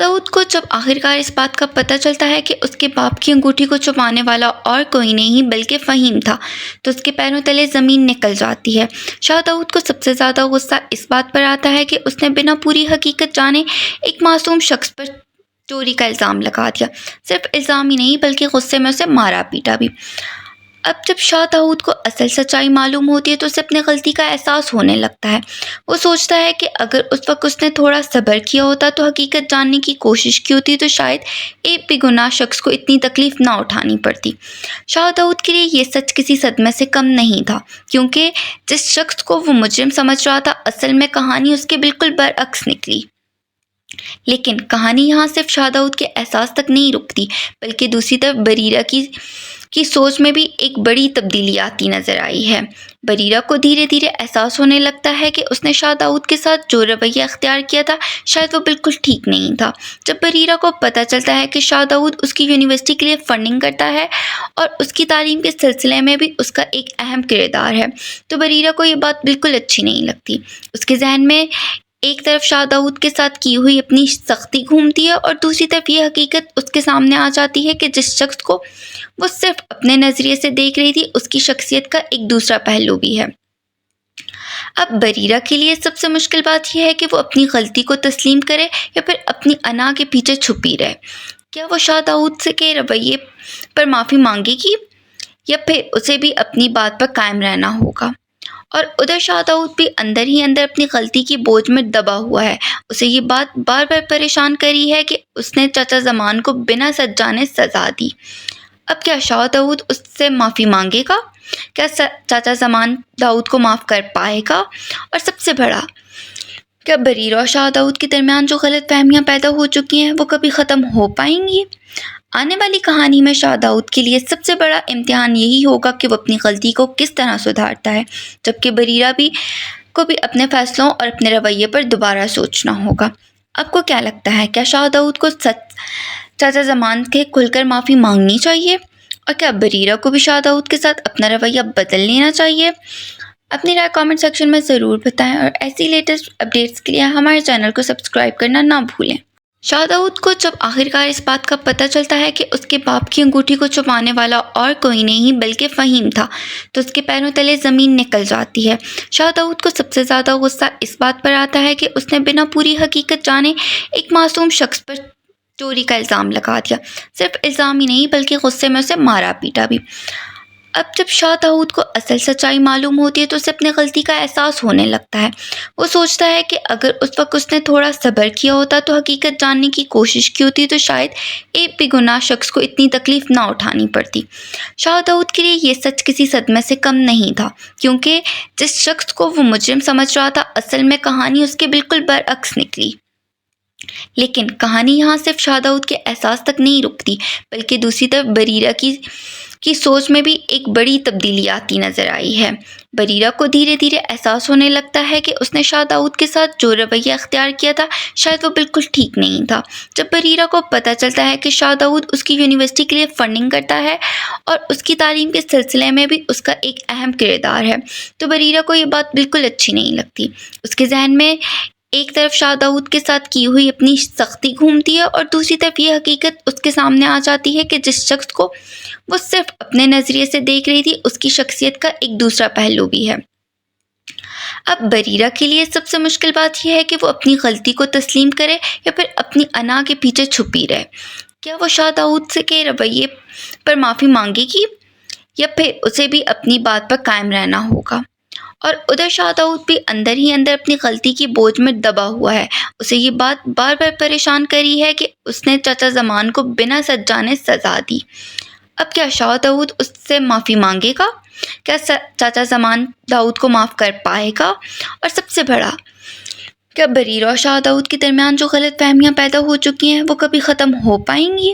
داؤد کو جب آخرکار اس بات کا پتہ چلتا ہے کہ اس کے باپ کی انگوٹھی کو چھپانے والا اور کوئی نہیں بلکہ فہیم تھا تو اس کے پیروں تلے زمین نکل جاتی ہے۔ شاہ داؤد کو سب سے زیادہ غصہ اس بات پر آتا ہے کہ اس نے بنا پوری حقیقت جانے ایک معصوم شخص پر چوری کا الزام لگا دیا۔ صرف الزام ہی نہیں بلکہ غصے میں اسے مارا پیٹا بھی۔ اب جب شاہ داؤد کو اصل سچائی معلوم ہوتی ہے تو اسے اپنی غلطی کا احساس ہونے لگتا ہے۔ وہ سوچتا ہے کہ اگر اس وقت اس نے تھوڑا صبر کیا ہوتا تو حقیقت جاننے کی کوشش کی ہوتی تو شاید ایک بھی گناہ شخص کو اتنی تکلیف نہ اٹھانی پڑتی۔ شاہ داؤد کے لیے یہ سچ کسی صدمے سے کم نہیں تھا، کیونکہ جس شخص کو وہ مجرم سمجھ رہا تھا اصل میں کہانی اس کے بالکل برعکس نکلی۔ لیکن کہانی یہاں صرف شاہ داؤد کے احساس تک نہیں رکتی بلکہ دوسری طرف بریرہ کی سوچ میں بھی ایک بڑی تبدیلی آتی نظر آئی ہے۔ بریرہ کو دھیرے دھیرے احساس ہونے لگتا ہے کہ اس نے شاہ داؤد کے ساتھ جو رویہ اختیار کیا تھا شاید وہ بالکل ٹھیک نہیں تھا۔ جب بریرہ کو پتہ چلتا ہے کہ شاہ داؤد اس کی یونیورسٹی کے لیے فنڈنگ کرتا ہے اور اس کی تعلیم کے سلسلے میں بھی اس کا ایک اہم کردار ہے تو بریرہ کو یہ بات بالکل اچھی نہیں لگتی۔ اس کے ذہن میں ایک طرف شاہ داؤد کے ساتھ کی ہوئی اپنی سختی گھومتی ہے اور دوسری طرف یہ حقیقت اس کے سامنے آ جاتی ہے کہ جس شخص کو وہ صرف اپنے نظریے سے دیکھ رہی تھی اس کی شخصیت کا ایک دوسرا پہلو بھی ہے۔ اب بریرہ کے لیے سب سے مشکل بات یہ ہے کہ وہ اپنی غلطی کو تسلیم کرے یا پھر اپنی انا کے پیچھے چھپی رہے۔ کیا وہ شاہ داؤد سے کے رویے پر معافی مانگے گی یا پھر اسے بھی اپنی بات پر قائم رہنا ہوگا؟ اور ادھر شاہ داؤد بھی اندر ہی اندر اپنی غلطی کی بوجھ میں دبا ہوا ہے۔ اسے یہ بات بار بار پریشان کری ہے کہ اس نے چچا زمان کو بنا سچ جانے سزا دی۔ اب کیا شاہ داؤد اس سے معافی مانگے گا؟ کیا چچا زمان داؤد کو معاف کر پائے گا؟ اور سب سے بڑا، کیا بریرہ اور شاہ داؤد کے درمیان جو غلط فہمیاں پیدا ہو چکی ہیں وہ کبھی ختم ہو پائیں گی؟ آنے والی کہانی میں شاہ داؤد کے لیے سب سے بڑا امتحان یہی ہوگا کہ وہ اپنی غلطی کو کس طرح سدھارتا ہے، جبکہ بریرہ کو بھی اپنے فیصلوں اور اپنے رویے پر دوبارہ سوچنا ہوگا۔ آپ کو کیا لگتا ہے، کیا شاہ داؤد کو چچا زمان کے کھل کر معافی مانگنی چاہیے اور کیا بریرہ کو بھی شاہ داؤد کے ساتھ اپنا رویہ بدل لینا چاہیے؟ اپنی رائے کامنٹ سیکشن میں ضرور بتائیں اور ایسی لیٹسٹ اپڈیٹس کے لیے ہمارے چینل کو سبسکرائب کرنا نہ بھولیں۔ شاہ داؤد کو جب آخرکار اس بات کا پتہ چلتا ہے کہ اس کے باپ کی انگوٹھی کو چھپانے والا اور کوئی نہیں بلکہ فہیم تھا تو اس کے پیروں تلے زمین نکل جاتی ہے۔ شاہ داؤد کو سب سے زیادہ غصہ اس بات پر آتا ہے کہ اس نے بنا پوری حقیقت جانے ایک معصوم شخص پر چوری کا الزام لگا دیا۔ صرف الزام ہی نہیں بلکہ غصے میں اسے مارا پیٹا بھی۔ اب جب شاہ داؤد کو اصل سچائی معلوم ہوتی ہے تو اسے اپنی غلطی کا احساس ہونے لگتا ہے۔ وہ سوچتا ہے کہ اگر اس وقت اس نے تھوڑا صبر کیا ہوتا تو حقیقت جاننے کی کوشش کی ہوتی تو شاید ایک بھی گناہ شخص کو اتنی تکلیف نہ اٹھانی پڑتی۔ شاہ داؤد کے لیے یہ سچ کسی صدمے سے کم نہیں تھا، کیونکہ جس شخص کو وہ مجرم سمجھ رہا تھا اصل میں کہانی اس کے بالکل برعکس نکلی۔ لیکن کہانی یہاں صرف شاہ داؤد کے احساس تک نہیں رکتی بلکہ دوسری طرف بریرہ کی سوچ میں بھی ایک بڑی تبدیلی آتی نظر آئی ہے۔ بریرہ کو دھیرے دھیرے احساس ہونے لگتا ہے کہ اس نے شاہ داؤد کے ساتھ جو رویہ اختیار کیا تھا شاید وہ بالکل ٹھیک نہیں تھا۔ جب بریرہ کو پتہ چلتا ہے کہ شاہ داؤد اس کی یونیورسٹی کے لیے فنڈنگ کرتا ہے اور اس کی تعلیم کے سلسلے میں بھی اس کا ایک اہم کردار ہے تو بریرہ کو یہ بات بالکل اچھی نہیں لگتی۔ اس کے ذہن میں ایک طرف شاہ داؤد کے ساتھ کی ہوئی اپنی سختی گھومتی ہے اور دوسری طرف یہ حقیقت اس کے سامنے آ جاتی ہے کہ جس شخص کو وہ صرف اپنے نظریے سے دیکھ رہی تھی اس کی شخصیت کا ایک دوسرا پہلو بھی ہے۔ اب بریرہ کے لیے سب سے مشکل بات یہ ہے کہ وہ اپنی غلطی کو تسلیم کرے یا پھر اپنی انا کے پیچھے چھپی رہے۔ کیا وہ شاہ داؤد سے کے رویے پر معافی مانگے گی یا پھر اسے بھی اپنی بات پر قائم رہنا ہوگا؟ اور ادھر شاہ داؤد بھی اندر ہی اندر اپنی غلطی کی بوجھ میں دبا ہوا ہے۔ اسے یہ بات بار بار پریشان کری ہے کہ اس نے چچا زمان کو بنا سچ جانے سزا دی۔ اب کیا شاہ داؤد اس سے معافی مانگے گا؟ کیا چچا زمان داؤد کو معاف کر پائے گا؟ اور سب سے بڑا، کیا بریرہ اور شاہ داؤد کے درمیان جو غلط فہمیاں پیدا ہو چکی ہیں وہ کبھی ختم ہو پائیں گی؟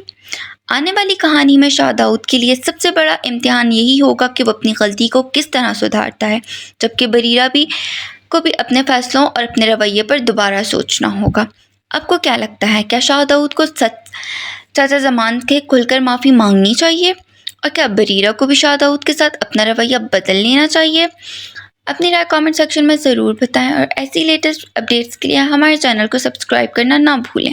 آنے والی کہانی میں شاہ داؤد کے لیے سب سے بڑا امتحان یہی ہوگا کہ وہ اپنی غلطی کو کس طرح سدھارتا ہے، جبکہ بریرہ کو بھی اپنے فیصلوں اور اپنے رویے پر دوبارہ سوچنا ہوگا۔ آپ کو کیا لگتا ہے، کیا شاہ داؤد کو چچا زمان کے کھل کر معافی مانگنی چاہیے اور کیا بریرہ کو بھی شاہ داؤد کے ساتھ اپنا رویہ بدل لینا چاہیے؟ اپنی رائے کامنٹ سیکشن میں ضرور بتائیں اور ایسی لیٹسٹ اپڈیٹس کے لیے ہمارے چینل کو سبسکرائب کرنا نہ بھولیں۔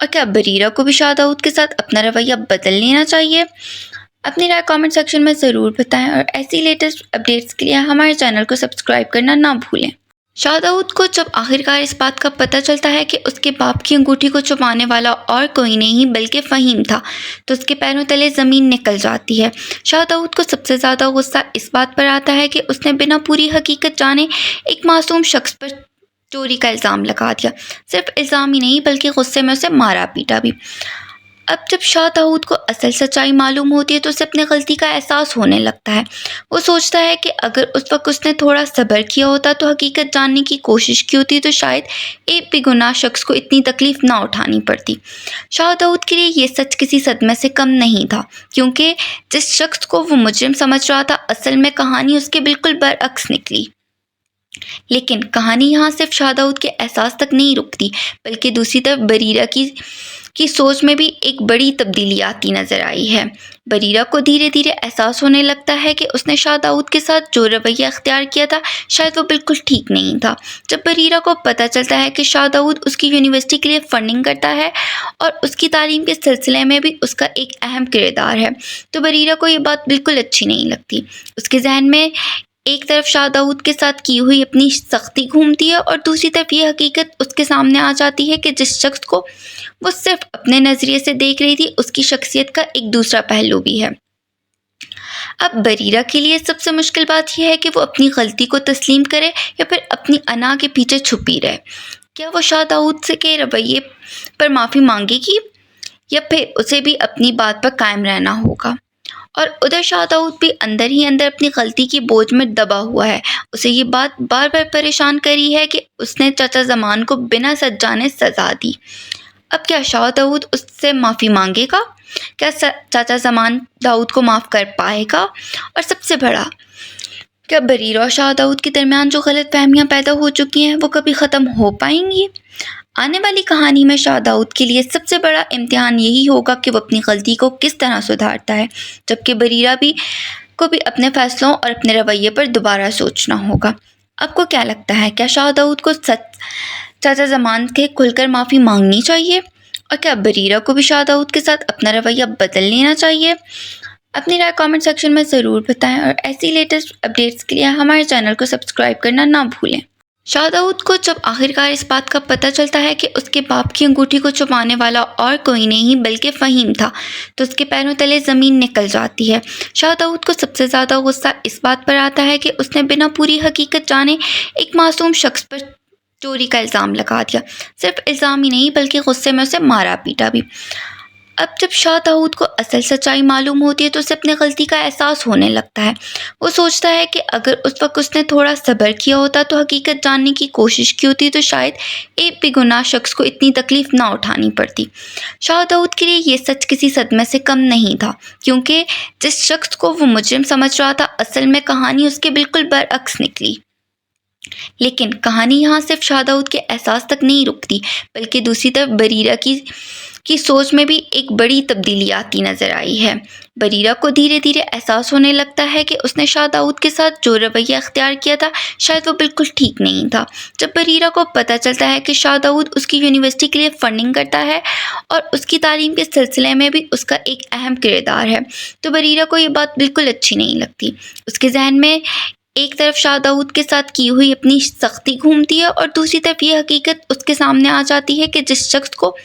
اور کیا بریرہ کو بھی شاہ داؤد کے ساتھ اپنا رویہ بدل لینا چاہیے؟ اپنی رائے کامنٹ سیکشن میں ضرور بتائیں اور ایسی لیٹسٹ اپڈیٹس کے لیے ہمارے چینل کو سبسکرائب کرنا نہ بھولیں۔ شاہ داؤد کو جب آخرکار اس بات کا پتہ چلتا ہے کہ اس کے باپ کی انگوٹھی کو چھپانے والا اور کوئی نہیں بلکہ فہیم تھا تو اس کے پیروں تلے زمین نکل جاتی ہے۔ شاہ داؤد کو سب سے زیادہ غصہ اس بات پر آتا ہے کہ اس نے بنا پوری حقیقت جانے ایک معصوم شخص پر چوری کا الزام لگا دیا۔ صرف الزام ہی نہیں بلکہ غصے میں اسے مارا پیٹا بھی۔ اب جب شاہ داؤد کو اصل سچائی معلوم ہوتی ہے تو اسے اپنے غلطی کا احساس ہونے لگتا ہے۔ وہ سوچتا ہے کہ اگر اس وقت اس نے تھوڑا صبر کیا ہوتا تو حقیقت جاننے کی کوشش کی ہوتی تو شاید ایک بھی گناہ شخص کو اتنی تکلیف نہ اٹھانی پڑتی۔ شاہ داؤد کے لیے یہ سچ کسی صدمے سے کم نہیں تھا، کیونکہ جس شخص کو وہ مجرم سمجھ رہا تھا اصل میں کہانی اس کے بالکل برعکس نکلی۔ لیکن کہانی یہاں صرف شاہ داؤد کے احساس تک نہیں رکتی، بلکہ دوسری طرف بریرہ کی سوچ میں بھی ایک بڑی تبدیلی آتی نظر آئی ہے۔ بریرہ کو دھیرے دھیرے احساس ہونے لگتا ہے کہ اس نے شاہ داؤد کے ساتھ جو رویہ اختیار کیا تھا شاید وہ بالکل ٹھیک نہیں تھا۔ جب بریرہ کو پتہ چلتا ہے کہ شاہ داؤد اس کی یونیورسٹی کے لیے فنڈنگ کرتا ہے اور اس کی تعلیم کے سلسلے میں بھی اس کا ایک اہم کردار ہے تو بریرہ کو یہ بات بالکل اچھی نہیں لگتی۔ اس کے ذہن میں ایک طرف شاہ داؤد کے ساتھ کی ہوئی اپنی سختی گھومتی ہے اور دوسری طرف یہ حقیقت اس کے سامنے آ جاتی ہے کہ جس شخص کو وہ صرف اپنے نظریے سے دیکھ رہی تھی اس کی شخصیت کا ایک دوسرا پہلو بھی ہے۔ اب بریرہ کے لیے سب سے مشکل بات یہ ہے کہ وہ اپنی غلطی کو تسلیم کرے یا پھر اپنی انا کے پیچھے چھپی رہے۔ کیا وہ شاہ داؤد سے کے رویے پر معافی مانگے گی یا پھر اسے بھی اپنی بات پر قائم رہنا ہوگا؟ اور ادھر شاہ داؤد بھی اندر ہی اندر اپنی غلطی کی بوجھ میں دبا ہوا ہے۔ اسے یہ بات بار بار پریشان کری ہے کہ اس نے چچا زمان کو بنا سچ جانے سزا دی۔ اب کیا شاہ داؤد اس سے معافی مانگے گا؟ کیا چچا زمان داؤد کو معاف کر پائے گا؟ اور سب سے بڑا، کیا بریرہ اور شاہ داؤد کے درمیان جو غلط فہمیاں پیدا ہو چکی ہیں وہ کبھی ختم ہو پائیں گی؟ آنے والی کہانی میں شاہ داؤد کے لیے سب سے بڑا امتحان یہی ہوگا کہ وہ اپنی غلطی کو کس طرح سدھارتا ہے، جبکہ بریرہ کو بھی اپنے فیصلوں اور اپنے رویے پر دوبارہ سوچنا ہوگا۔ آپ کو کیا لگتا ہے، کیا شاہ داؤد کو چچا زمان کے کھل کر معافی مانگنی چاہیے؟ اور کیا بریرہ کو بھی شاہ داؤد کے ساتھ اپنا رویہ بدل لینا چاہیے؟ اپنی رائے کامنٹ سیکشن میں ضرور بتائیں اور ایسی لیٹسٹ اپڈیٹس کے لیے ہمارے چینل کو سبسکرائب کرنا نہ بھولیں۔ شاہ داؤد کو جب آخرکار اس بات کا پتہ چلتا ہے کہ اس کے باپ کی انگوٹھی کو چھپانے والا اور کوئی نہیں بلکہ فہیم تھا تو اس کے پیروں تلے زمین نکل جاتی ہے۔ شاہ داؤد کو سب سے زیادہ غصہ اس بات پر آتا ہے کہ اس نے بنا پوری حقیقت جانے ایک معصوم شخص پر چوری کا الزام لگا دیا۔ صرف الزام ہی نہیں بلکہ غصے میں اسے مارا پیٹا بھی۔ اب جب شاہ داؤد کو اصل سچائی معلوم ہوتی ہے تو اسے اپنے غلطی کا احساس ہونے لگتا ہے۔ وہ سوچتا ہے کہ اگر اس وقت اس نے تھوڑا صبر کیا ہوتا تو حقیقت جاننے کی کوشش کی ہوتی تو شاید ایک بھی گناہ شخص کو اتنی تکلیف نہ اٹھانی پڑتی۔ شاہ داؤد کے لیے یہ سچ کسی صدمے سے کم نہیں تھا، کیونکہ جس شخص کو وہ مجرم سمجھ رہا تھا اصل میں کہانی اس کے بالکل برعکس نکلی۔ لیکن کہانی یہاں صرف شاہ داؤد کے احساس تک نہیں رکتی، بلکہ دوسری طرف بریرہ کی سوچ میں بھی ایک بڑی تبدیلی آتی نظر آئی ہے۔ بریرہ کو دھیرے دھیرے احساس ہونے لگتا ہے کہ اس نے شاہ داؤد کے ساتھ جو رویہ اختیار کیا تھا شاید وہ بالکل ٹھیک نہیں تھا۔ جب بریرہ کو پتہ چلتا ہے کہ شاہ داؤد اس کی یونیورسٹی کے لیے فنڈنگ کرتا ہے اور اس کی تعلیم کے سلسلے میں بھی اس کا ایک اہم کردار ہے تو بریرہ کو یہ بات بالکل اچھی نہیں لگتی۔ اس کے ذہن میں ایک طرف شاہ داؤد کے ساتھ کی ہوئی اپنی سختی گھومتی ہے اور دوسری طرف یہ حقیقت اس کے سامنے آ جاتی ہے کہ جس شخص کو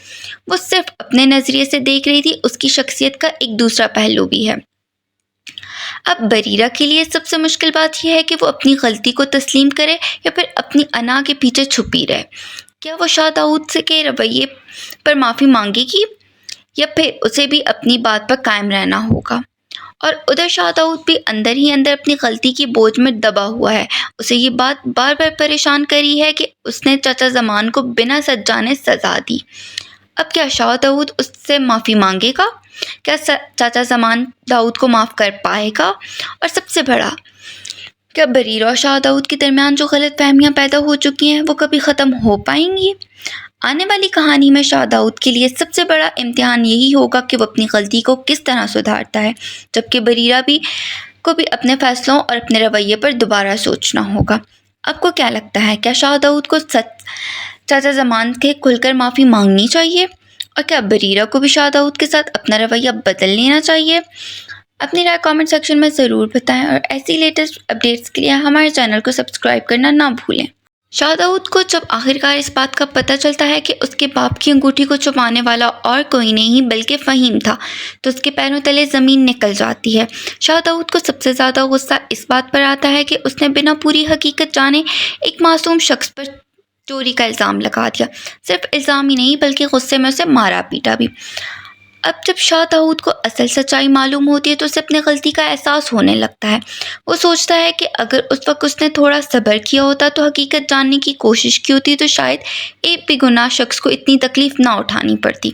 وہ صرف اپنے نظریے سے دیکھ رہی تھی اس کی شخصیت کا ایک دوسرا پہلو بھی ہے۔ اب بریرہ کے لیے سب سے مشکل بات یہ ہے کہ وہ اپنی غلطی کو تسلیم کرے یا پھر اپنی انا کے پیچھے چھپی رہے۔ کیا وہ شاہ داؤد سے کے رویے پر معافی مانگے گی یا پھر اسے بھی اپنی بات پر قائم رہنا ہوگا؟ اور ادھر شاہ داؤد بھی اندر ہی اندر اپنی غلطی کی بوجھ میں دبا ہوا ہے۔ اسے یہ بات بار بار پریشان کری ہے کہ اس نے چچا زمان کو بنا سچ جانے سزا دی۔ اب کیا شاہ داؤد اس سے معافی مانگے گا؟ کیا چچا زمان داؤد کو معاف کر پائے گا؟ اور سب سے بڑا، کیا بریرہ اور شاہ داؤد کے درمیان جو غلط فہمیاں پیدا ہو چکی ہیں وہ کبھی ختم ہو پائیں گی؟ آنے والی کہانی میں شاہ داؤد کے لیے سب سے بڑا امتحان یہی ہوگا کہ وہ اپنی غلطی کو کس طرح سدھارتا ہے، جبکہ بریرہ کو بھی اپنے فیصلوں اور اپنے رویے پر دوبارہ سوچنا ہوگا۔ آپ کو کیا لگتا ہے، کیا شاہ داؤد کو چچا زمان کے کھل کر معافی مانگنی چاہیے؟ اور کیا بریرہ کو بھی شاہ داؤد کے ساتھ اپنا رویہ بدل لینا چاہیے؟ اپنی رائے کامنٹ سیکشن میں ضرور بتائیں اور ایسی لیٹسٹ اپڈیٹس کے لیے ہمارے چینل کو سبسکرائب کرنا نہ بھولیں۔ شاہ داؤد کو جب آخرکار اس بات کا پتہ چلتا ہے کہ اس کے باپ کی انگوٹھی کو چھپانے والا اور کوئی نہیں بلکہ فہیم تھا تو اس کے پیروں تلے زمین نکل جاتی ہے۔ شاہ داؤد کو سب سے زیادہ غصہ اس بات پر آتا ہے کہ اس نے بنا پوری حقیقت جانے ایک معصوم شخص پر چوری کا الزام لگا دیا۔ صرف الزام ہی نہیں بلکہ غصے میں اسے مارا پیٹا بھی۔ اب جب شاہ داؤد کو اصل سچائی معلوم ہوتی ہے تو اسے اپنے غلطی کا احساس ہونے لگتا ہے۔ وہ سوچتا ہے کہ اگر اس وقت اس نے تھوڑا صبر کیا ہوتا تو حقیقت جاننے کی کوشش کی ہوتی تو شاید ایک بھی گناہ شخص کو اتنی تکلیف نہ اٹھانی پڑتی۔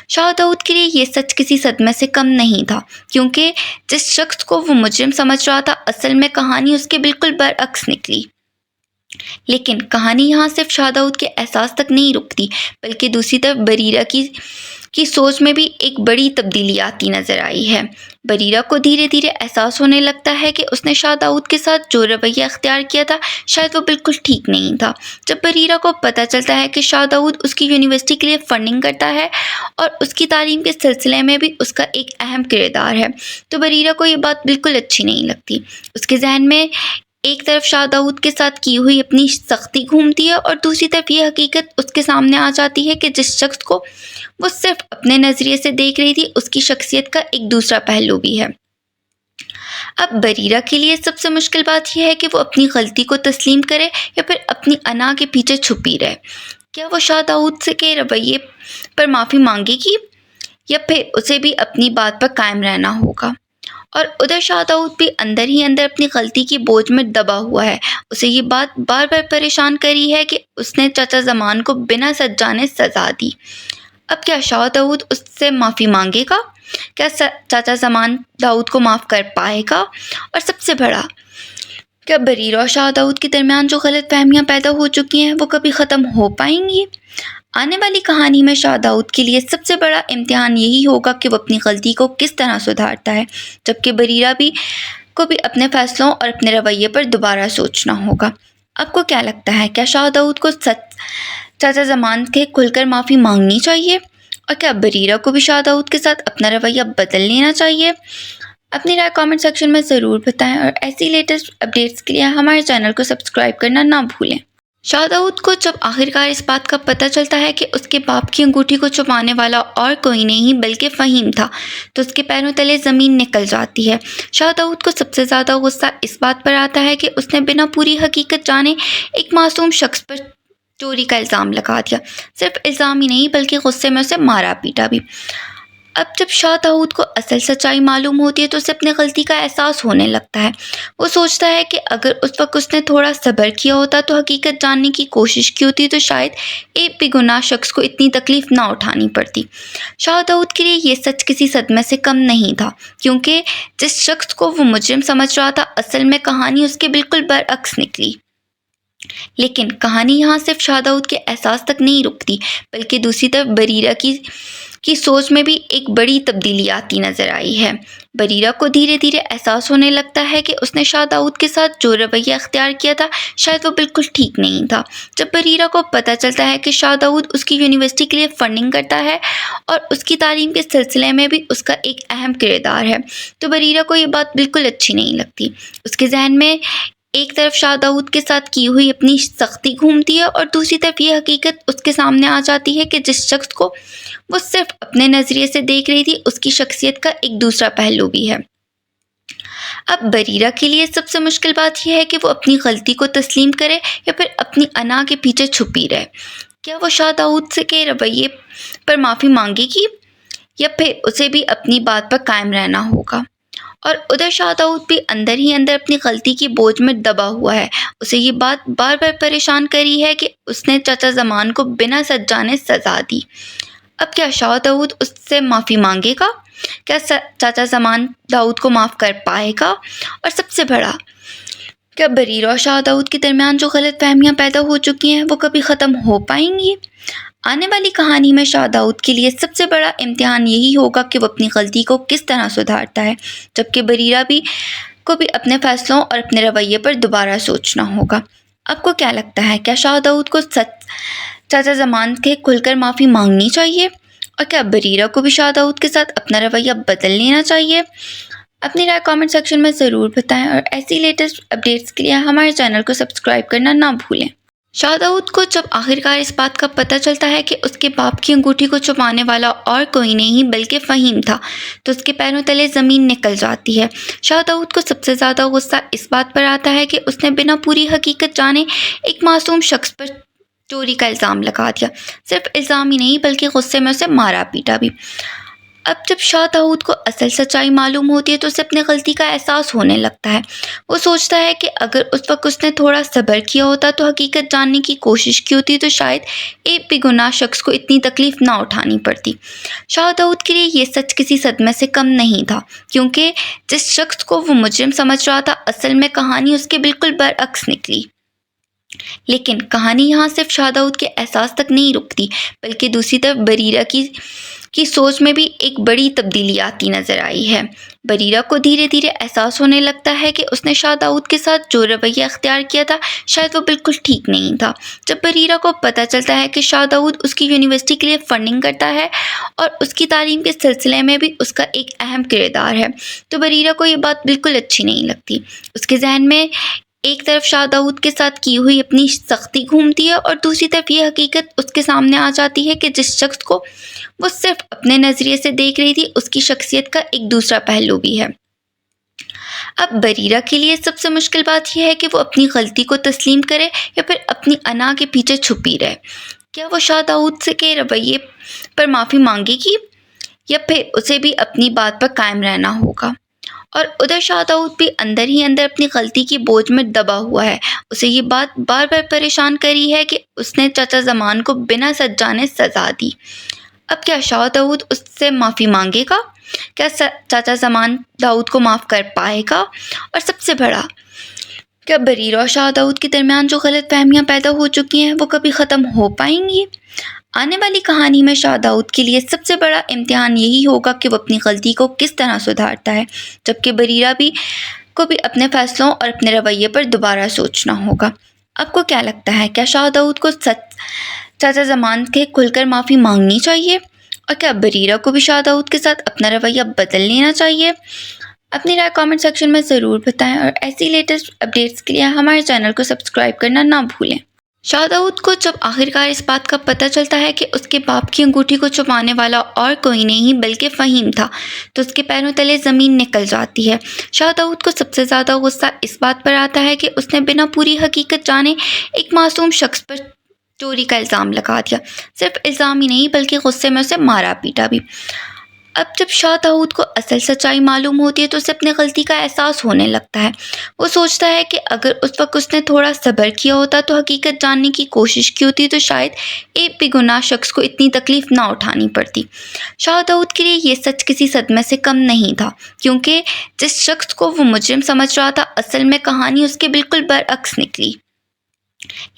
شاہ داؤد کے لیے یہ سچ کسی صدمے سے کم نہیں تھا، کیونکہ جس شخص کو وہ مجرم سمجھ رہا تھا اصل میں کہانی اس کے بالکل برعکس نکلی۔ لیکن کہانی یہاں صرف شاہ داؤد کے احساس تک نہیں رکتی، بلکہ دوسری طرف بریرہ کی سوچ میں بھی ایک بڑی تبدیلی آتی نظر آئی ہے۔ بریرہ کو دھیرے دھیرے احساس ہونے لگتا ہے کہ اس نے شاہ داؤد کے ساتھ جو رویہ اختیار کیا تھا شاید وہ بالکل ٹھیک نہیں تھا۔ جب بریرہ کو پتہ چلتا ہے کہ شاہ داؤد اس کی یونیورسٹی کے لیے فنڈنگ کرتا ہے اور اس کی تعلیم کے سلسلے میں بھی اس کا ایک اہم کردار ہے تو بریرہ کو یہ بات بالکل اچھی نہیں لگتی۔ اس کے ذہن میں ایک طرف شاہ داؤد کے ساتھ کی ہوئی اپنی سختی گھومتی ہے اور دوسری طرف یہ حقیقت اس کے سامنے آ جاتی ہے کہ جس شخص کو وہ صرف اپنے نظریے سے دیکھ رہی تھی اس کی شخصیت کا ایک دوسرا پہلو بھی ہے۔ اب بریرہ کے لیے سب سے مشکل بات یہ ہے کہ وہ اپنی غلطی کو تسلیم کرے یا پھر اپنی انا کے پیچھے چھپی رہے۔ کیا وہ شاہ داؤد سے کے رویے پر معافی مانگے گی یا پھر اسے بھی اپنی بات پر قائم رہنا ہوگا؟ اور ادھر شاہ داؤد بھی اندر ہی اندر اپنی غلطی کی بوجھ میں دبا ہوا ہے۔ اسے یہ بات بار بار پریشان کری ہے کہ اس نے چچا زمان کو بنا سچ جانے سزا دی۔ اب کیا شاہ داؤد اس سے معافی مانگے گا؟ کیا چچا زمان داؤد کو معاف کر پائے گا؟ اور سب سے بڑا، کیا بریرہ اور شاہ داؤد کے درمیان جو غلط فہمیاں پیدا ہو چکی ہیں وہ کبھی ختم ہو پائیں گی؟ آنے والی کہانی میں شاہ داؤد کے لیے سب سے بڑا امتحان یہی ہوگا کہ وہ اپنی غلطی کو کس طرح سدھارتا ہے، جبکہ بریرہ کو بھی اپنے فیصلوں اور اپنے رویے پر دوبارہ سوچنا ہوگا۔ آپ کو کیا لگتا ہے، کیا شاہ داؤد کو چچا زمان کے کھل کر معافی مانگنی چاہیے؟ اور کیا بریرہ کو بھی شاہ داؤد کے ساتھ اپنا رویہ بدل لینا چاہیے؟ اپنی رائے کامنٹ سیکشن میں ضرور بتائیں اور ایسی لیٹسٹ اپڈیٹس کے لیے ہمارے چینل کو سبسکرائب کرنا نہ بھولیں۔ شاہ داؤد کو جب آخرکار اس بات کا پتہ چلتا ہے کہ اس کے باپ کی انگوٹھی کو چھپانے والا اور کوئی نہیں بلکہ فہیم تھا تو اس کے پیروں تلے زمین نکل جاتی ہے۔ شاہ داؤد کو سب سے زیادہ غصہ اس بات پر آتا ہے کہ اس نے بنا پوری حقیقت جانے ایک معصوم شخص پر چوری کا الزام لگا دیا۔ صرف الزام ہی نہیں بلکہ غصے میں اسے مارا پیٹا بھی۔ اب جب شاہ داؤد کو اصل سچائی معلوم ہوتی ہے تو اسے اپنے غلطی کا احساس ہونے لگتا ہے۔ وہ سوچتا ہے کہ اگر اس وقت اس نے تھوڑا صبر کیا ہوتا تو حقیقت جاننے کی کوشش کی ہوتی تو شاید ایک بھی گناہ شخص کو اتنی تکلیف نہ اٹھانی پڑتی۔ شاہ داؤد کے لیے یہ سچ کسی صدمے سے کم نہیں تھا، کیونکہ جس شخص کو وہ مجرم سمجھ رہا تھا اصل میں کہانی اس کے بالکل برعکس نکلی۔ لیکن کہانی یہاں صرف شاہ داؤد کے احساس تک نہیں رکتی، بلکہ دوسری طرف بریرہ کی سوچ میں بھی ایک بڑی تبدیلی آتی نظر آئی ہے۔ بریرہ کو دھیرے دھیرے احساس ہونے لگتا ہے کہ اس نے شاہ داؤد کے ساتھ جو رویہ اختیار کیا تھا شاید وہ بالکل ٹھیک نہیں تھا۔ جب بریرہ کو پتہ چلتا ہے کہ شاہ داؤد اس کی یونیورسٹی کے لیے فنڈنگ کرتا ہے اور اس کی تعلیم کے سلسلے میں بھی اس کا ایک اہم کردار ہے تو بریرہ کو یہ بات بالکل اچھی نہیں لگتی۔ اس کے ذہن میں ایک طرف شاہ داؤد کے ساتھ کی ہوئی اپنی سختی گھومتی ہے اور دوسری طرف یہ حقیقت اس کے سامنے آ جاتی ہے کہ جس شخص کو وہ صرف اپنے نظریے سے دیکھ رہی تھی اس کی شخصیت کا ایک دوسرا پہلو بھی ہے۔ اب بریرہ کے لیے سب سے مشکل بات یہ ہے کہ وہ اپنی غلطی کو تسلیم کرے یا پھر اپنی انا کے پیچھے چھپی رہے۔ کیا وہ شاہ داؤد سے کے رویے پر معافی مانگے گی یا پھر اسے بھی اپنی بات پر قائم رہنا ہوگا؟ اور ادھر شاہ داؤد بھی اندر ہی اندر اپنی غلطی کی بوجھ میں دبا ہوا ہے۔ اسے یہ بات بار بار پریشان کری ہے کہ اس نے چچا زمان کو بنا سچ جانے سزا دی۔ اب کیا شاہ داؤد اس سے معافی مانگے گا؟ کیا چچا زمان داؤد کو معاف کر پائے گا؟ اور سب سے بڑا، کیا بریرہ اور شاہ داؤد کے درمیان جو غلط فہمیاں پیدا ہو چکی ہیں وہ کبھی ختم ہو پائیں گی؟ آنے والی کہانی میں شاہ داؤد کے لیے سب سے بڑا امتحان یہی ہوگا کہ وہ اپنی غلطی کو کس طرح سدھارتا ہے، جبکہ بریرہ کو بھی اپنے فیصلوں اور اپنے رویے پر دوبارہ سوچنا ہوگا۔ آپ کو کیا لگتا ہے، کیا شاہ داؤد کو چچا زمان کے کھل کر معافی مانگنی چاہیے؟ اور کیا بریرہ کو بھی شاہ داؤد کے ساتھ اپنا رویہ بدل لینا چاہیے؟ اپنی رائے کامنٹ سیکشن میں ضرور بتائیں اور ایسی لیٹسٹ اپڈیٹس کے لیے ہمارے چینل کو سبسکرائب کرنا نہ بھولیں۔ شاہ داؤد کو جب آخرکار اس بات کا پتہ چلتا ہے کہ اس کے باپ کی انگوٹھی کو چھپانے والا اور کوئی نہیں بلکہ فہیم تھا تو اس کے پیروں تلے زمین نکل جاتی ہے۔ شاہ داؤد کو سب سے زیادہ غصہ اس بات پر آتا ہے کہ اس نے بنا پوری حقیقت جانے ایک معصوم شخص پر چوری کا الزام لگا دیا۔ صرف الزام ہی نہیں بلکہ غصے میں اسے مارا پیٹا بھی۔ اب جب شاہ داؤد کو اصل سچائی معلوم ہوتی ہے تو اسے اپنے غلطی کا احساس ہونے لگتا ہے۔ وہ سوچتا ہے کہ اگر اس وقت اس نے تھوڑا صبر کیا ہوتا تو حقیقت جاننے کی کوشش کی ہوتی تو شاید ایک بھی گناہ شخص کو اتنی تکلیف نہ اٹھانی پڑتی۔ شاہ داؤد کے لیے یہ سچ کسی صدمے سے کم نہیں تھا، کیونکہ جس شخص کو وہ مجرم سمجھ رہا تھا اصل میں کہانی اس کے بالکل برعکس نکلی۔ لیکن کہانی یہاں صرف شاہ داؤد کے احساس تک نہیں رکتی، بلکہ دوسری طرف بریرہ کی سوچ میں بھی ایک بڑی تبدیلی آتی نظر آئی ہے۔ بریرہ کو دھیرے دھیرے احساس ہونے لگتا ہے کہ اس نے شاہ داؤد کے ساتھ جو رویہ اختیار کیا تھا شاید وہ بالکل ٹھیک نہیں تھا۔ جب بریرہ کو پتہ چلتا ہے کہ شاہ داؤد اس کی یونیورسٹی کے لیے فنڈنگ کرتا ہے اور اس کی تعلیم کے سلسلے میں بھی اس کا ایک اہم کردار ہے تو بریرہ کو یہ بات بالکل اچھی نہیں لگتی۔ اس کے ذہن میں ایک طرف شاہ داؤد کے ساتھ کی ہوئی اپنی سختی گھومتی ہے اور دوسری طرف یہ حقیقت اس کے سامنے آ جاتی ہے کہ جس شخص کو وہ صرف اپنے نظریے سے دیکھ رہی تھی اس کی شخصیت کا ایک دوسرا پہلو بھی ہے۔ اب بریرہ کے لیے سب سے مشکل بات یہ ہے کہ وہ اپنی غلطی کو تسلیم کرے یا پھر اپنی انا کے پیچھے چھپی رہے۔ کیا وہ شاہ داؤد سے کے رویے پر معافی مانگے گی یا پھر اسے بھی اپنی بات پر قائم رہنا ہوگا؟ اور ادھر شاہ داؤد بھی اندر ہی اندر اپنی غلطی کی بوجھ میں دبا ہوا ہے۔ اسے یہ بات بار بار پریشان کری ہے کہ اس نے چچا زمان کو بنا سچ جانے سزا دی۔ اب کیا شاہ داؤد اس سے معافی مانگے گا؟ کیا چچا زمان داؤد کو معاف کر پائے گا؟ اور سب سے بڑا، کیا بریرہ اور شاہ داؤد کے درمیان جو غلط فہمیاں پیدا ہو چکی ہیں وہ کبھی ختم ہو پائیں گی؟ آنے والی کہانی میں شاہ داؤد کے لیے سب سے بڑا امتحان یہی ہوگا کہ وہ اپنی غلطی کو کس طرح سدھارتا ہے، جبکہ بریرہ کو بھی اپنے فیصلوں اور اپنے رویے پر دوبارہ سوچنا ہوگا۔ آپ کو کیا لگتا ہے، کیا شاہ داؤد کو چچا زمان کے کھل کر معافی مانگنی چاہیے؟ اور کیا بریرہ کو بھی شاہ داؤد کے ساتھ اپنا رویہ بدل لینا چاہیے؟ اپنی رائے کامنٹ سیکشن میں ضرور بتائیں اور ایسی لیٹسٹ اپڈیٹس کے لیے ہمارے چینل کو سبسکرائب کرنا نہ بھولیں۔ شاہ داؤد کو جب آخرکار اس بات کا پتہ چلتا ہے کہ اس کے باپ کی انگوٹھی کو چھپانے والا اور کوئی نہیں بلکہ فہیم تھا تو اس کے پیروں تلے زمین نکل جاتی ہے۔ شاہ داؤد کو سب سے زیادہ غصہ اس بات پر آتا ہے کہ اس نے بنا پوری حقیقت جانے ایک معصوم شخص پر چوری کا الزام لگا دیا۔ صرف الزام ہی نہیں بلکہ غصے میں اسے مارا پیٹا بھی۔ اب جب شاہ داؤد کو اصل سچائی معلوم ہوتی ہے تو اسے اپنے غلطی کا احساس ہونے لگتا ہے۔ وہ سوچتا ہے کہ اگر اس وقت اس نے تھوڑا صبر کیا ہوتا تو حقیقت جاننے کی کوشش کی ہوتی تو شاید ایک بھی گناہ شخص کو اتنی تکلیف نہ اٹھانی پڑتی۔ شاہ داؤد کے لیے یہ سچ کسی صدمے سے کم نہیں تھا، کیونکہ جس شخص کو وہ مجرم سمجھ رہا تھا اصل میں کہانی اس کے بالکل برعکس نکلی۔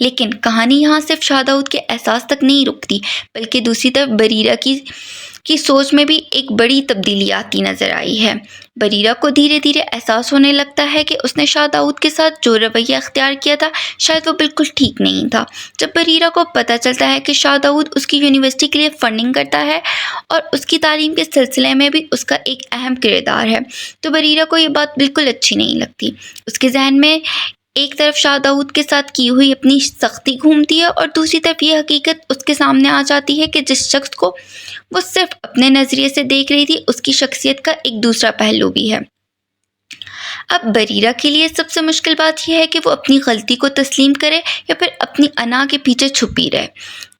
لیکن کہانی یہاں صرف شاہ داؤد کے احساس تک نہیں رکتی، بلکہ دوسری طرف بریرہ کی سوچ میں بھی ایک بڑی تبدیلی آتی نظر آئی ہے۔ بریرہ کو دھیرے دھیرے احساس ہونے لگتا ہے کہ اس نے شاہ داؤد کے ساتھ جو رویہ اختیار کیا تھا شاید وہ بالکل ٹھیک نہیں تھا۔ جب بریرہ کو پتہ چلتا ہے کہ شاہ داؤد اس کی یونیورسٹی کے لیے فنڈنگ کرتا ہے اور اس کی تعلیم کے سلسلے میں بھی اس کا ایک اہم کردار ہے تو بریرہ کو یہ بات بالکل اچھی نہیں لگتی۔ اس کے ذہن میں ایک طرف شاہ داؤد کے ساتھ کی ہوئی اپنی سختی گھومتی ہے اور دوسری طرف یہ حقیقت اس کے سامنے آ جاتی ہے کہ جس شخص کو وہ صرف اپنے نظریے سے دیکھ رہی تھی اس کی شخصیت کا ایک دوسرا پہلو بھی ہے۔ اب بریرہ کے لیے سب سے مشکل بات یہ ہے کہ وہ اپنی غلطی کو تسلیم کرے یا پھر اپنی انا کے پیچھے چھپی رہے۔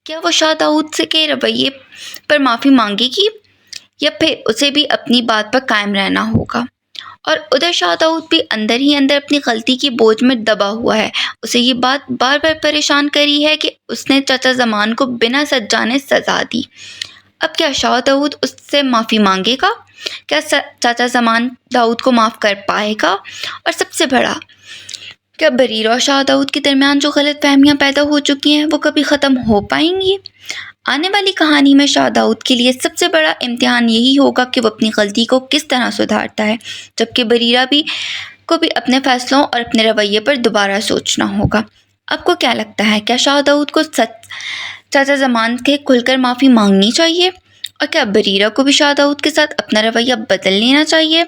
کیا وہ شاہ داؤد سے کے رویے پر معافی مانگے گی یا پھر اسے بھی اپنی بات پر قائم رہنا ہوگا؟ اور ادھر شاہ داؤد بھی اندر ہی اندر اپنی غلطی کی بوجھ میں دبا ہوا ہے۔ اسے یہ بات بار بار پریشان کری ہے کہ اس نے چچا زمان کو بنا سچ جانے سزا دی۔ اب کیا شاہ داؤد اس سے معافی مانگے گا؟ کیا چچا زمان داؤد کو معاف کر پائے گا؟ اور سب سے بڑا، کیا بریرہ اور شاہ داؤد کے درمیان جو غلط فہمیاں پیدا ہو چکی ہیں وہ کبھی ختم ہو پائیں گی؟ آنے والی کہانی میں شاہ داؤد کے لیے سب سے بڑا امتحان یہی ہوگا کہ وہ اپنی غلطی کو کس طرح سدھارتا ہے، جبکہ بریرہ کو بھی اپنے فیصلوں اور اپنے رویے پر دوبارہ سوچنا ہوگا۔ آپ کو کیا لگتا ہے، کیا شاہ داؤد کو چچا زمان کے کھل کر معافی مانگنی چاہیے؟ اور کیا بریرہ کو بھی شاہ داؤد کے ساتھ اپنا رویہ بدل لینا چاہیے؟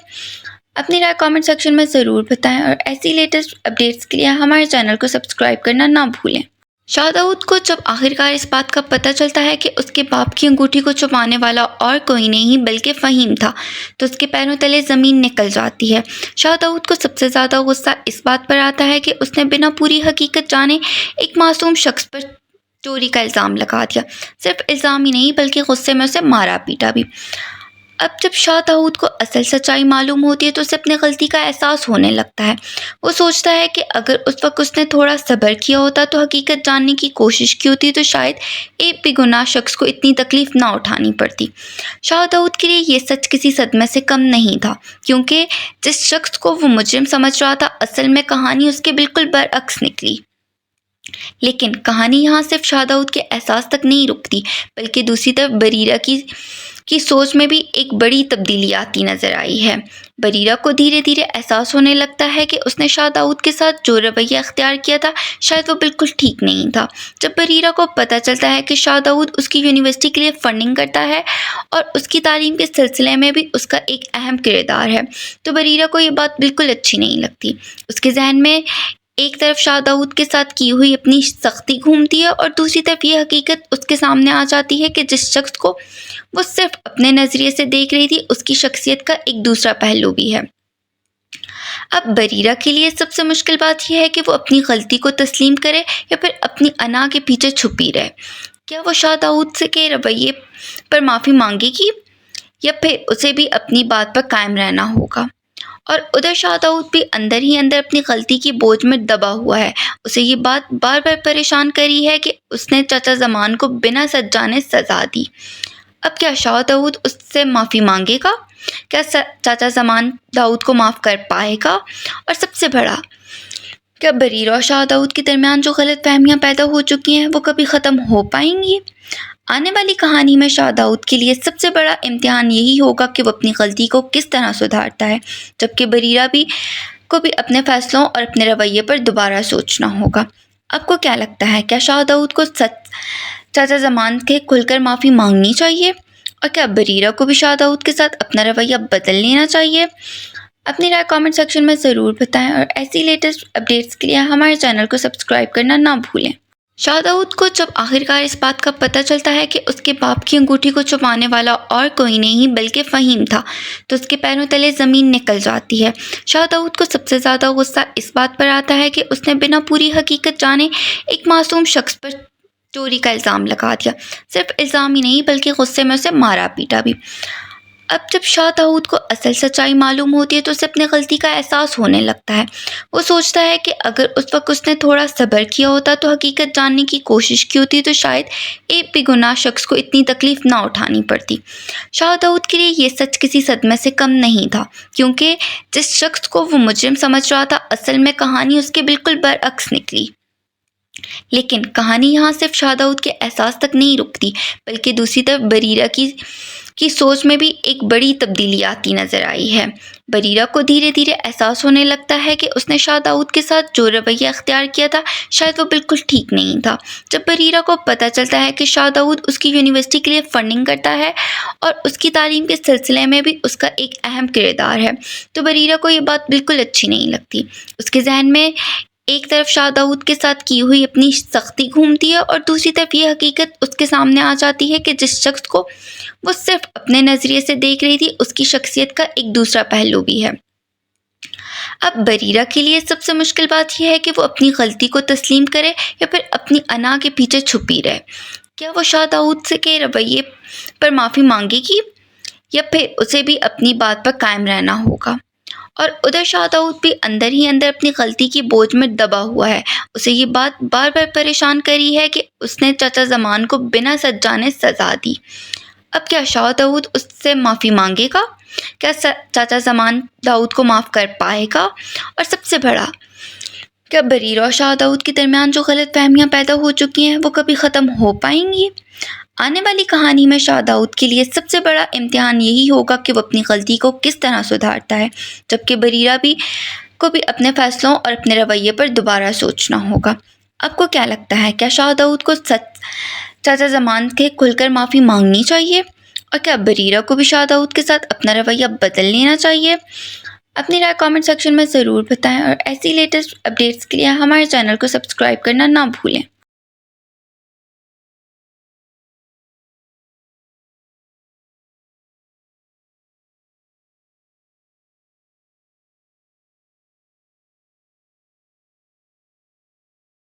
اپنی رائے کامنٹ سیکشن میں ضرور بتائیں اور ایسی لیٹسٹ اپڈیٹس کے لیے ہمارے چینل کو سبسکرائب کرنا نہ بھولیں۔ شاہ داؤد کو جب آخرکار اس بات کا پتہ چلتا ہے کہ اس کے باپ کی انگوٹھی کو چھپانے والا اور کوئی نہیں بلکہ فہیم تھا تو اس کے پیروں تلے زمین نکل جاتی ہے۔ شاہ داؤد کو سب سے زیادہ غصہ اس بات پر آتا ہے کہ اس نے بنا پوری حقیقت جانے ایک معصوم شخص پر چوری کا الزام لگا دیا۔ صرف الزام ہی نہیں بلکہ غصے میں اسے مارا پیٹا بھی۔ اب جب شاہ داؤد کو اصل سچائی معلوم ہوتی ہے تو اسے اپنے غلطی کا احساس ہونے لگتا ہے۔ وہ سوچتا ہے کہ اگر اس وقت اس نے تھوڑا صبر کیا ہوتا تو حقیقت جاننے کی کوشش کی ہوتی تو شاید ایک بھی گناہ شخص کو اتنی تکلیف نہ اٹھانی پڑتی۔ شاہ داؤد کے لیے یہ سچ کسی صدمے سے کم نہیں تھا، کیونکہ جس شخص کو وہ مجرم سمجھ رہا تھا اصل میں کہانی اس کے بالکل برعکس نکلی۔ لیکن کہانی یہاں صرف شاہ داؤد کے احساس تک نہیں رکتی، بلکہ دوسری طرف بریرہ کی سوچ میں بھی ایک بڑی تبدیلی آتی نظر آئی ہے۔ بریرہ کو دھیرے دھیرے احساس ہونے لگتا ہے کہ اس نے شاہ داؤد کے ساتھ جو رویہ اختیار کیا تھا شاید وہ بالکل ٹھیک نہیں تھا۔ جب بریرہ کو پتہ چلتا ہے کہ شاہ داؤد اس کی یونیورسٹی کے لیے فنڈنگ کرتا ہے اور اس کی تعلیم کے سلسلے میں بھی اس کا ایک اہم کردار ہے تو بریرہ کو یہ بات بالکل اچھی نہیں لگتی۔ اس کے ذہن میں ایک طرف شاہ داؤد کے ساتھ کی ہوئی اپنی سختی گھومتی ہے اور دوسری طرف یہ حقیقت اس کے سامنے آ جاتی ہے کہ جس شخص کو وہ صرف اپنے نظریے سے دیکھ رہی تھی اس کی شخصیت کا ایک دوسرا پہلو بھی ہے۔ اب بریرہ کے لیے سب سے مشکل بات یہ ہے کہ وہ اپنی غلطی کو تسلیم کرے یا پھر اپنی انا کے پیچھے چھپی رہے۔ کیا وہ شاہ داؤد سے کے رویے پر معافی مانگے گی یا پھر اسے بھی اپنی بات پر قائم رہنا ہوگا؟ اور ادھر شاہ داؤد بھی اندر ہی اندر اپنی غلطی کی بوجھ میں دبا ہوا ہے۔ اسے یہ بات بار بار پریشان کری ہے کہ اس نے چچا زمان کو بنا سچ جانے سزا دی۔ اب کیا شاہ داؤد اس سے معافی مانگے گا؟ کیا چچا زمان داؤد کو معاف کر پائے گا؟ اور سب سے بڑا، کیا بریرہ اور شاہ داؤد کے درمیان جو غلط فہمیاں پیدا ہو چکی ہیں وہ کبھی ختم ہو پائیں گی؟ آنے والی کہانی میں شاہ داؤد کے لیے سب سے بڑا امتحان یہی ہوگا کہ وہ اپنی غلطی کو کس طرح سدھارتا ہے، جبکہ بریرہ کو بھی اپنے فیصلوں اور اپنے رویے پر دوبارہ سوچنا ہوگا۔ آپ کو کیا لگتا ہے، کیا شاہ داؤد کو چچا زمان کے کھل کر معافی مانگنی چاہیے؟ اور کیا بریرہ کو بھی شاہ داؤد کے ساتھ اپنا رویہ بدل لینا چاہیے؟ اپنی رائے کامنٹ سیکشن میں ضرور بتائیں اور ایسی لیٹسٹ اپڈیٹس کے لیے ہمارے چینل کو سبسکرائب کرنا نہ بھولیں۔ شاہ داؤد کو جب آخرکار اس بات کا پتہ چلتا ہے کہ اس کے باپ کی انگوٹھی کو چھپانے والا اور کوئی نہیں بلکہ فہیم تھا تو اس کے پیروں تلے زمین نکل جاتی ہے۔ شاہ داؤد کو سب سے زیادہ غصہ اس بات پر آتا ہے کہ اس نے بنا پوری حقیقت جانے ایک معصوم شخص پر چوری کا الزام لگا دیا۔ صرف الزام ہی نہیں بلکہ غصے میں اسے مارا پیٹا بھی۔ اب جب شاہ داؤد کو اصل سچائی معلوم ہوتی ہے تو اسے اپنے غلطی کا احساس ہونے لگتا ہے۔ وہ سوچتا ہے کہ اگر اس وقت اس نے تھوڑا صبر کیا ہوتا تو حقیقت جاننے کی کوشش کی ہوتی تو شاید ایک بھی گناہ شخص کو اتنی تکلیف نہ اٹھانی پڑتی۔ شاہ داؤد کے لیے یہ سچ کسی صدمے سے کم نہیں تھا، کیونکہ جس شخص کو وہ مجرم سمجھ رہا تھا اصل میں کہانی اس کے بالکل برعکس نکلی۔ لیکن کہانی یہاں صرف شاہ داؤد کے احساس تک نہیں رکتی، بلکہ دوسری طرف بریرہ کی سوچ میں بھی ایک بڑی تبدیلی آتی نظر آئی ہے۔ بریرہ کو دھیرے دھیرے احساس ہونے لگتا ہے کہ اس نے شاہ داؤد کے ساتھ جو رویہ اختیار کیا تھا شاید وہ بالکل ٹھیک نہیں تھا۔ جب بریرہ کو پتہ چلتا ہے کہ شاہ داؤد اس کی یونیورسٹی کے لیے فنڈنگ کرتا ہے اور اس کی تعلیم کے سلسلے میں بھی اس کا ایک اہم کردار ہے تو بریرہ کو یہ بات بالکل اچھی نہیں لگتی۔ اس کے ذہن میں ایک طرف شاہ داؤد کے ساتھ کی ہوئی اپنی سختی گھومتی ہے اور دوسری طرف یہ حقیقت اس کے سامنے آ جاتی ہے کہ جس شخص کو وہ صرف اپنے نظریے سے دیکھ رہی تھی اس کی شخصیت کا ایک دوسرا پہلو بھی ہے۔ اب بریرہ کے لیے سب سے مشکل بات یہ ہے کہ وہ اپنی غلطی کو تسلیم کرے یا پھر اپنی انا کے پیچھے چھپی رہے۔ کیا وہ شاہ داؤد سے کے رویے پر معافی مانگے گی یا پھر اسے بھی اپنی بات پر قائم رہنا ہوگا؟ اور ادھر شاہ داؤد بھی اندر ہی اندر اپنی غلطی کی بوجھ میں دبا ہوا ہے۔ اسے یہ بات بار بار پریشان کری ہے کہ اس نے چچا زمان کو بنا سچ جانے سزا دی۔ اب کیا شاہ داؤد اس سے معافی مانگے گا؟ کیا چچا زمان داؤد کو معاف کر پائے گا؟ اور سب سے بڑا، کیا بریرہ اور شاہ داؤد کے درمیان جو غلط فہمیاں پیدا ہو چکی ہیں وہ کبھی ختم ہو پائیں گی؟ آنے والی کہانی میں شاہ داؤد کے لیے سب سے بڑا امتحان یہی ہوگا کہ وہ اپنی غلطی کو کس طرح سدھارتا ہے، جبکہ بریرہ کو بھی اپنے فیصلوں اور اپنے رویے پر دوبارہ سوچنا ہوگا۔ آپ کو کیا لگتا ہے، کیا شاہ داؤد کو چچا زمان کے کھل کر معافی مانگنی چاہیے؟ اور کیا بریرہ کو بھی شاہ داؤد کے ساتھ اپنا رویہ بدل لینا چاہیے؟ اپنی رائے کامنٹ سیکشن میں ضرور بتائیں اور ایسی لیٹسٹ اپڈیٹس کے لیے ہمارے چینل کو سبسکرائب کرنا نہ بھولیں۔